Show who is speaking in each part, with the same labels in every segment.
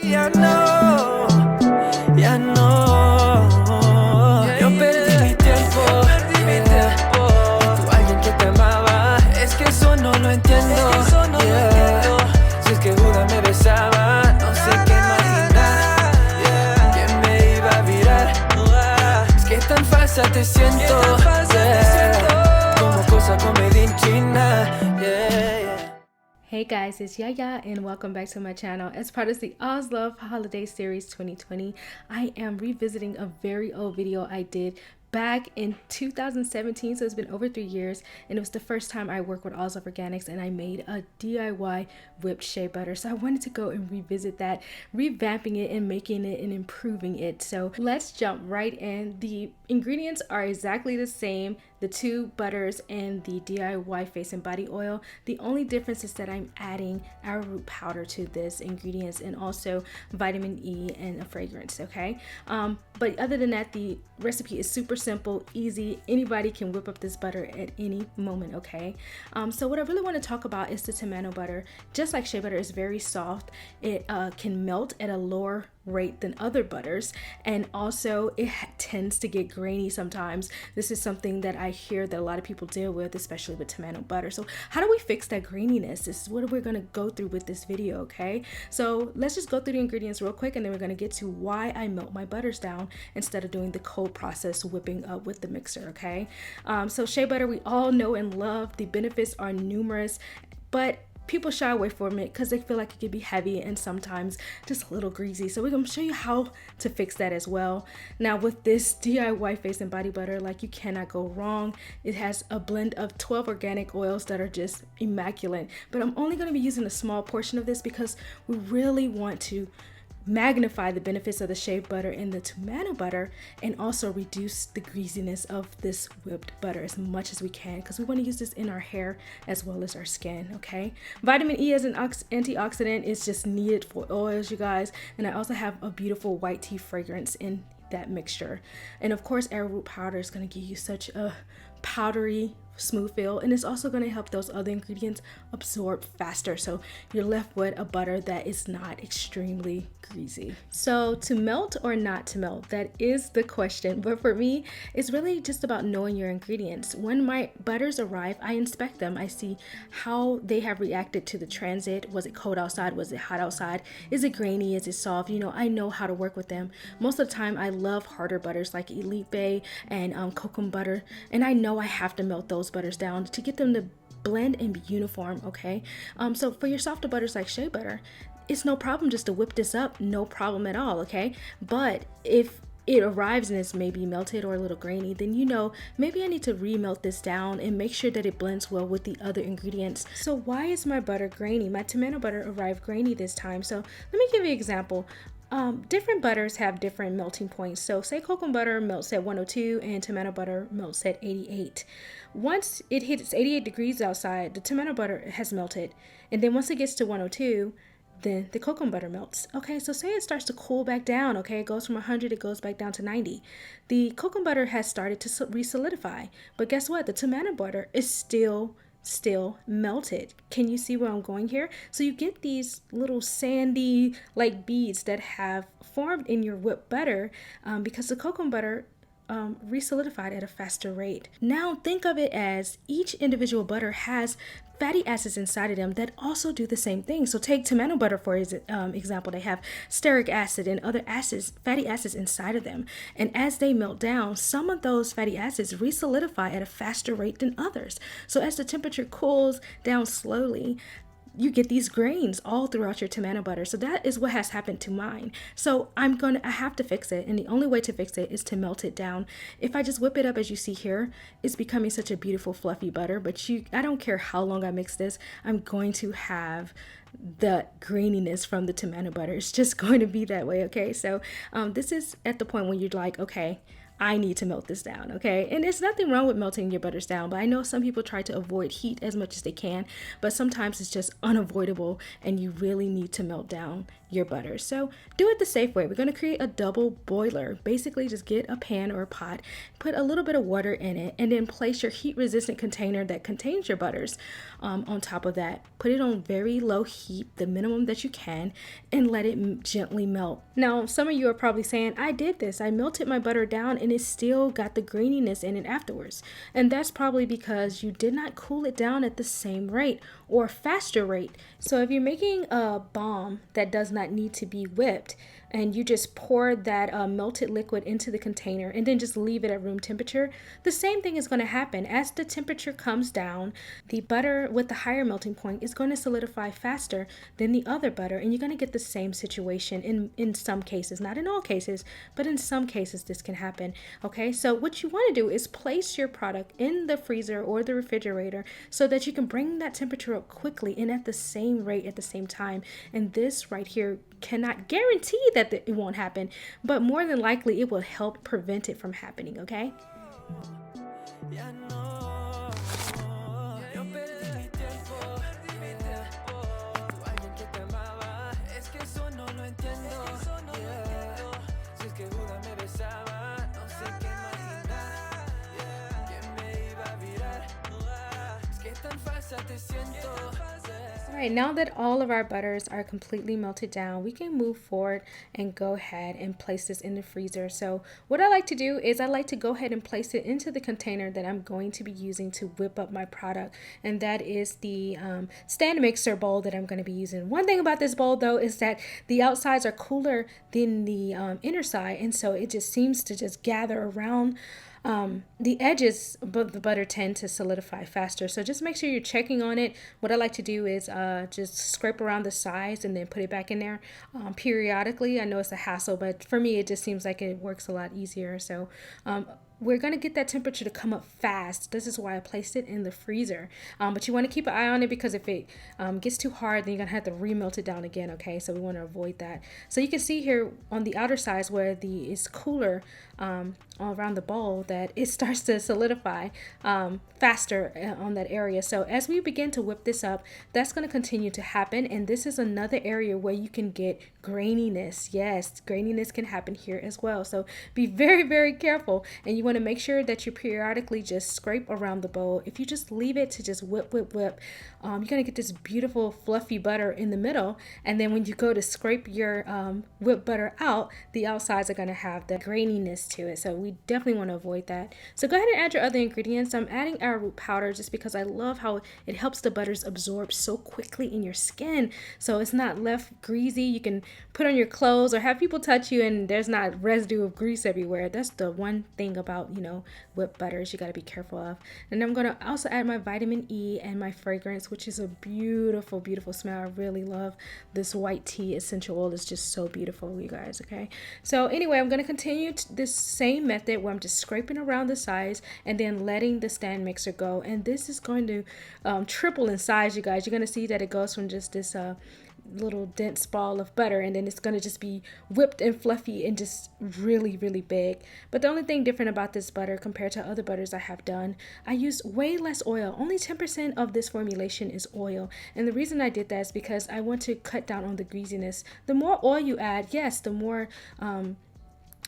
Speaker 1: Ya no, ya no. Yo perdí mi tiempo, y tú alguien que te amaba. Es que eso no lo entiendo. Yeah. Si es que Judas me besaba, no sé qué imaginar. Yeah. ¿Quién me iba a virar? Es que tan falsa te siento. Yeah. Como cosa comedia en China. Yeah.
Speaker 2: Hey guys, it's Yaya and welcome back to my channel. As part of the OSLOVE Holiday Series 2020, I am revisiting a very old video I did back in 2017, so it's been over 3 years, and it was the first time I worked with OSLOVE Organics and I made a DIY whipped shea butter. So I wanted to go and revisit that, revamping it and making it and improving it. So let's jump right in. The ingredients are exactly the same, the two butters and the DIY face and body oil. The only difference is that I'm adding arrowroot powder to this ingredients and also vitamin E and a fragrance, okay? But other than that, the recipe is super simple, easy. Anybody can whip up this butter at any moment, okay? So what I really want to talk about is the tomato butter. Just like shea butter is very soft, it can melt at a lower rate than other butters, and also it tends to get grainy sometimes. This is something that I hear that a lot of people deal with, especially with tomato butter. So how do we fix that graininess? This is what we're going to go through with this video, okay? So let's just go through the ingredients real quick, and then we're going to get to why I melt my butters down instead of doing the cold process whipping up with the mixer, okay? So shea butter, we all know and love. The benefits are numerous, but people shy away from it because they feel like it could be heavy and sometimes just a little greasy. So we're going to show you how to fix that as well. Now with this DIY face and body butter, like, you cannot go wrong. It has a blend of 12 organic oils that are just immaculate, but I'm only going to be using a small portion of this because we really want to magnify the benefits of the shea butter and the tomato butter, and also reduce the greasiness of this whipped butter as much as we can, because we want to use this in our hair as well as our skin, okay? Vitamin E as an antioxidant is just needed for oils, you guys, and I also have a beautiful white tea fragrance in that mixture. And of course, arrowroot powder is going to give you such a powdery smooth feel, and it's also going to help those other ingredients absorb faster, so you're left with a butter that is not extremely greasy. So to melt or not to melt, that is the question, but for me it's really just about knowing your ingredients. When my butters arrive, I inspect them. I see how they have reacted to the transit. Was it cold outside? Was it hot outside? Is it grainy? Is it soft? You know, I know how to work with them. Most of the time I love harder butters like Elite Bay and cocoa butter, and I know I have to melt those butters down to get them to blend and be uniform, okay? So for your softer butters like shea butter, it's no problem just to whip this up, no problem at all, okay? But if it arrives and it's maybe melted or a little grainy, then you know, maybe I need to remelt this down and make sure that it blends well with the other ingredients. So why is my butter grainy? My tomato butter arrived grainy this time. So let me give you an example. Different butters have different melting points. So say cocoa butter melts at 102 and tomato butter melts at 88. Once it hits 88 degrees outside, the tomato butter has melted. And then once it gets to 102, then the cocoa butter melts. Okay, so say it starts to cool back down, okay? It goes from 100, it goes back down to 90. The cocoa butter has started to re-solidify. But guess what? The tomato butter is still melted. Can you see where I'm going here? So you get these little sandy like beads that have formed in your whipped butter because the cocoa butter re-solidified at a faster rate. Now think of it as each individual butter has fatty acids inside of them that also do the same thing. So take tomato butter for example. They have stearic acid and other acids, fatty acids inside of them. And as they melt down, some of those fatty acids re-solidify at a faster rate than others. So as the temperature cools down slowly, you get these grains all throughout your tomato butter. So that is what has happened to mine. So I have to fix it, and the only way to fix it is to melt it down. If I just whip it up, as you see here, it's becoming such a beautiful fluffy butter, but I don't care how long I mix this, I'm going to have the graininess from the tomato butter. It's just going to be that way, okay? So this is at the point when you're like, okay, I need to melt this down, okay? And there's nothing wrong with melting your butters down, but I know some people try to avoid heat as much as they can, but sometimes it's just unavoidable and you really need to melt down your butter. So do it the safe way. We're going to create a double boiler. Basically, just get a pan or a pot, put a little bit of water in it, and then place your heat resistant container that contains your butters on top of that. Put it on very low heat, the minimum that you can, and let it gently melt. Now, some of you are probably saying, I did this. I melted my butter down and it still got the graininess in it afterwards. And that's probably because you did not cool it down at the same rate or faster rate. So if you're making a bomb that does not need to be whipped, and you just pour that melted liquid into the container and then just leave it at room temperature, the same thing is going to happen. As the temperature comes down, the butter with the higher melting point is going to solidify faster than the other butter, and you're going to get the same situation in some cases. Not in all cases, but in some cases this can happen. Okay, so what you want to do is place your product in the freezer or the refrigerator so that you can bring that temperature up quickly and at the same rate at the same time. And this right here cannot guarantee that it won't happen, but more than likely it will help prevent it from happening. Okay. Alright, now that all of our butters are completely melted down, we can move forward and go ahead and place this in the freezer. So what I like to do is I like to go ahead and place it into the container that I'm going to be using to whip up my product, and that is the stand mixer bowl that I'm going to be using. One thing about this bowl though is that the outsides are cooler than the inner side, and so it just seems to just gather around the edges, but the butter tend to solidify faster. So just make sure you're checking on it. What I like to do is just scrape around the sides and then put it back in there periodically. I know it's a hassle, but for me it just seems like it works a lot easier. So we're going to get that temperature to come up fast. This is why I placed it in the freezer. But you want to keep an eye on it, because if it gets too hard, then you're going to have to remelt it down again, okay? So we want to avoid that. So you can see here on the outer sides where it's cooler all around the bowl, that it starts to solidify faster on that area. So as we begin to whip this up, that's going to continue to happen. And this is another area where you can get graininess. Yes, graininess can happen here as well. So be very, very careful. And you want to make sure that you periodically just scrape around the bowl. If you just leave it to just whip, you're going to get this beautiful fluffy butter in the middle. And then when you go to scrape your whipped butter out, the outsides are going to have the graininess to it. So we definitely want to avoid that. So go ahead and add your other ingredients. I'm adding arrowroot powder just because I love how it helps the butters absorb so quickly in your skin, so it's not left greasy. You can put on your clothes or have people touch you and there's not residue of grease everywhere. That's the one thing about, you know, whipped butters you got to be careful of. And I'm going to also add my vitamin E and my fragrance, which is a beautiful, beautiful smell. I really love this white tea essential oil. It's just so beautiful, you guys. Okay, so anyway, I'm going to continue this same method where I'm just scraping around the sides and then letting the stand mixer go. And this is going to triple in size, you guys. You're going to see that it goes from just this little dense ball of butter, and then it's going to just be whipped and fluffy and just really, really big. But the only thing different about this butter compared to other butters I have done, I used way less oil. Only 10% of this formulation is oil, and the reason I did that is because I want to cut down on the greasiness. The more oil you add, yes, the more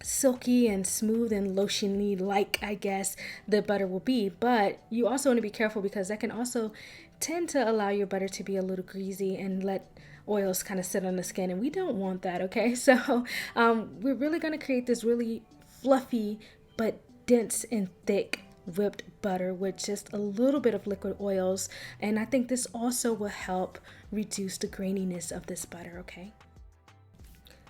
Speaker 2: silky and smooth and lotiony like, I guess, the butter will be. But you also want to be careful, because that can also tend to allow your butter to be a little greasy and let oils kind of sit on the skin, and we don't want that. Okay, so we're really going to create this really fluffy but dense and thick whipped butter with just a little bit of liquid oils, and I think this also will help reduce the graininess of this butter. Okay,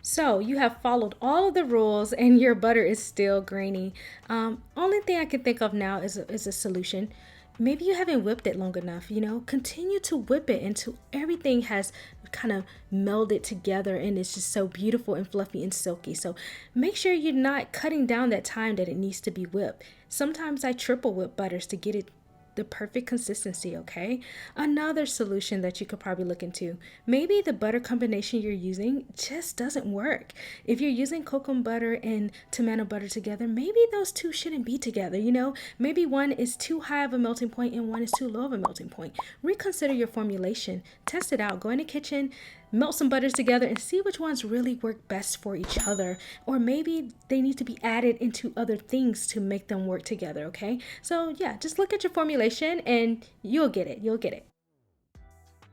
Speaker 2: so you have followed all of the rules and your butter is still grainy. Only thing I can think of now is a solution. Maybe you haven't whipped it long enough. You know, continue to whip it until everything has kind of melded together and it's just so beautiful and fluffy and silky. So make sure you're not cutting down that time that it needs to be whipped. Sometimes I triple whip butters to get it the perfect consistency. Okay, another solution that you could probably look into, maybe the butter combination you're using just doesn't work. If you're using cocoa butter and tomato butter together, maybe those two shouldn't be together. You know, maybe one is too high of a melting point and one is too low of a melting point. Reconsider your formulation, test it out, go in the kitchen, melt some butters together and see which ones really work best for each other, or maybe they need to be added into other things to make them work together. Okay, so yeah, just look at your formulation and you'll get it.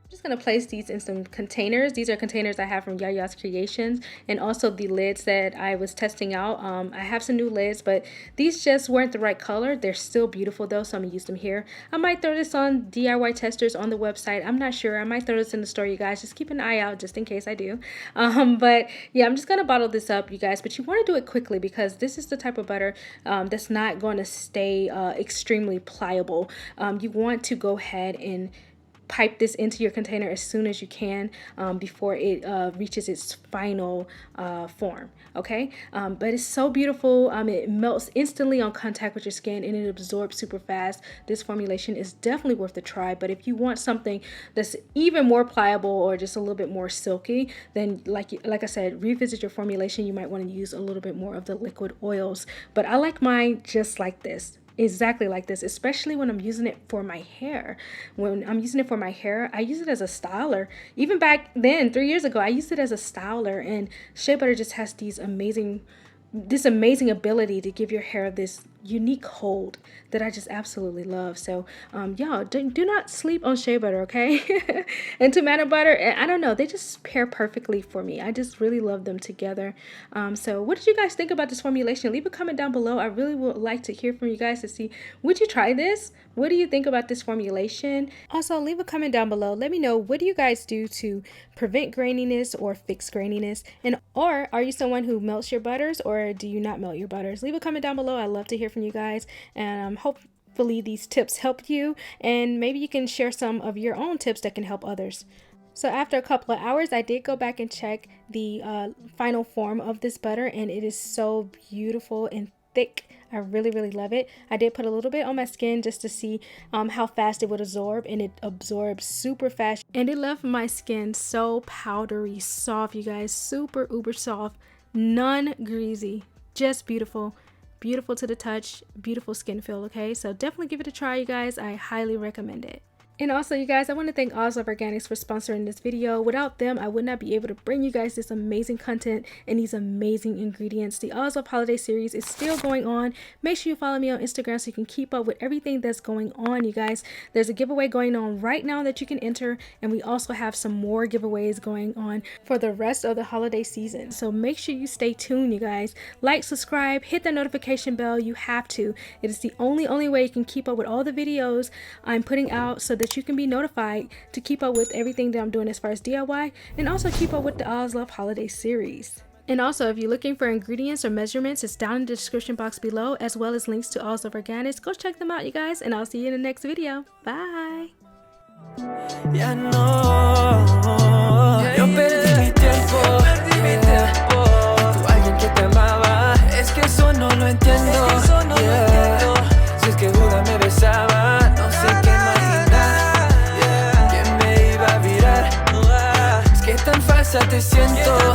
Speaker 2: I'm just going to place these in some containers. These are containers I have from Yaya's Creations, and also the lids that I was testing out. I have some new lids, but these just weren't the right color. They're still beautiful though, so I'm going to use them here. I might throw this on DIY testers on the website. I'm not sure. I might throw this in the store, you guys. Just keep an eye out just in case I do. But yeah, I'm just going to bottle this up, you guys. But you want to do it quickly because this is the type of butter that's not going to stay extremely pliable. You want to go ahead and pipe this into your container as soon as you can before it reaches its final form. Okay, but it's so beautiful. It melts instantly on contact with your skin and it absorbs super fast. This formulation is definitely worth a try, but if you want something that's even more pliable or just a little bit more silky, then like I said, revisit your formulation. You might want to use a little bit more of the liquid oils, but I like mine just like this. Exactly like this, especially when I'm using it for my hair. When I'm using it for my hair, I use it as a styler. Even back then, 3 years ago, I used it as a styler, and Shea Butter just has this amazing ability to give your hair this unique hold that I just absolutely love. So y'all, do not sleep on Shea Butter, okay? And tomato butter, I don't know, they just pair perfectly for me. I just really love them together. So what did you guys think about this formulation? Leave a comment down below. I really would like to hear from you guys to see, would you try this? What do you think about this formulation? Also, leave a comment down below. Let me know, what do you guys do to prevent graininess or fix graininess? And or are you someone who melts your butters, or do you not melt your butters? Leave a comment down below. I love to hear from you guys, and hopefully these tips help you, and maybe you can share some of your own tips that can help others. So after a couple of hours, I did go back and check the final form of this butter, and it is so beautiful and thick. I really love it. I did put a little bit on my skin just to see how fast it would absorb, and it absorbs super fast, and it left my skin so powdery soft, you guys. Super uber soft, none greasy, just beautiful to the touch, beautiful skin feel. Okay, so definitely give it a try, you guys. I highly recommend it. And also, you guys, I want to thank OSLOVE Organics for sponsoring this video. Without them, I would not be able to bring you guys this amazing content and these amazing ingredients. The OSLOVE holiday series is still going on. Make sure you follow me on Instagram so you can keep up with everything that's going on, you guys. There's a giveaway going on right now that you can enter, and we also have some more giveaways going on for the rest of the holiday season. So make sure you stay tuned, you guys. Like, subscribe, hit the notification bell. You have to. It is the only way you can keep up with all the videos I'm putting out, so that you can be notified to keep up with everything that I'm doing as far as DIY, and also keep up with the OSLOVE holiday series. And also, if you're looking for ingredients or measurements, it's down in the description box below, as well as links to OSLOVE Organics. Go check them out, you guys, and I'll see you in the next video. Bye.
Speaker 1: Ya no, yo perdí mi tiempo, tú alguien que te amaba, es que eso no lo entiendo, yeah. Si es que Buda me besaba, no sé qué imaginar, yeah. ¿Quién me iba a virar? Es que tan falsa te siento.